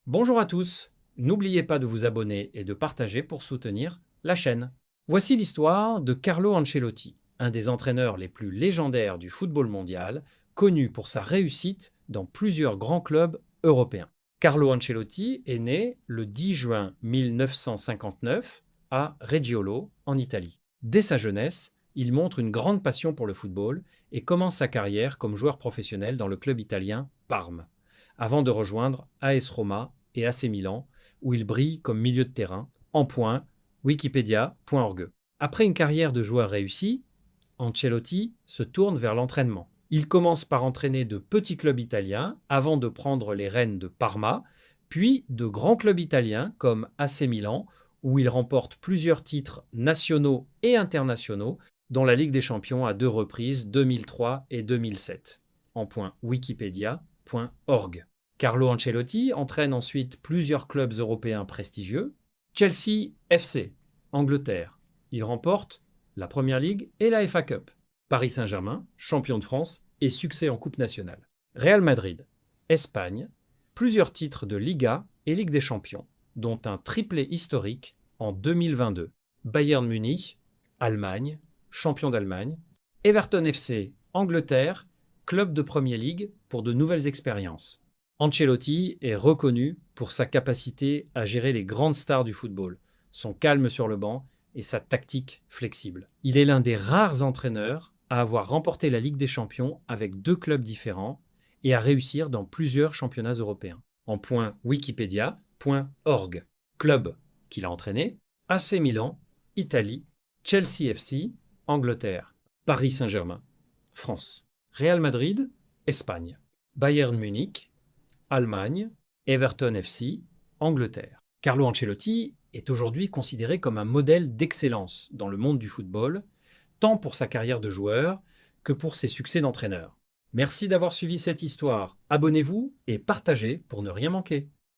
Bonjour à tous, n'oubliez pas de vous abonner et de partager pour soutenir la chaîne. Voici l'histoire de Carlo Ancelotti, un des entraîneurs les plus légendaires du football mondial, connu pour sa réussite dans plusieurs grands clubs européens. Carlo Ancelotti est né le 10 juin 1959 à Reggiolo, en Italie. Dès sa jeunesse, il montre une grande passion pour le football et commence sa carrière comme joueur professionnel dans le club italien Parme, avant de rejoindre AS Roma et AC Milan, où il brille comme milieu de terrain, en point, wikipedia.org. Après une carrière de joueur réussi, Ancelotti se tourne vers l'entraînement. Il commence par entraîner de petits clubs italiens avant de prendre les rênes de Parma, puis de grands clubs italiens comme AC Milan, où il remporte plusieurs titres nationaux et internationaux, dont la Ligue des Champions à 2 reprises, 2003 et 2007. En point wikipedia.org. Carlo Ancelotti entraîne ensuite plusieurs clubs européens prestigieux. Chelsea FC, Angleterre. Il remporte la Premier League et la FA Cup. Paris Saint-Germain, champion de France et succès en Coupe nationale. Real Madrid, Espagne. Plusieurs titres de Liga et Ligue des Champions, dont un triplé historique en 2022. Bayern Munich, Allemagne, champion d'Allemagne. Everton FC, Angleterre, club de Premier League pour de nouvelles expériences. Ancelotti est reconnu pour sa capacité à gérer les grandes stars du football, son calme sur le banc et sa tactique flexible. Il est l'un des rares entraîneurs à avoir remporté la Ligue des Champions avec 2 clubs différents et à réussir dans plusieurs championnats européens. En point wikipedia.org. Club qu'il a entraîné: AC Milan, Italie; Chelsea FC, Angleterre; Paris Saint-Germain, France; Real Madrid, Espagne; Bayern Munich, Allemagne; Everton FC, Angleterre. Carlo Ancelotti est aujourd'hui considéré comme un modèle d'excellence dans le monde du football, tant pour sa carrière de joueur que pour ses succès d'entraîneur. Merci d'avoir suivi cette histoire. Abonnez-vous et partagez pour ne rien manquer.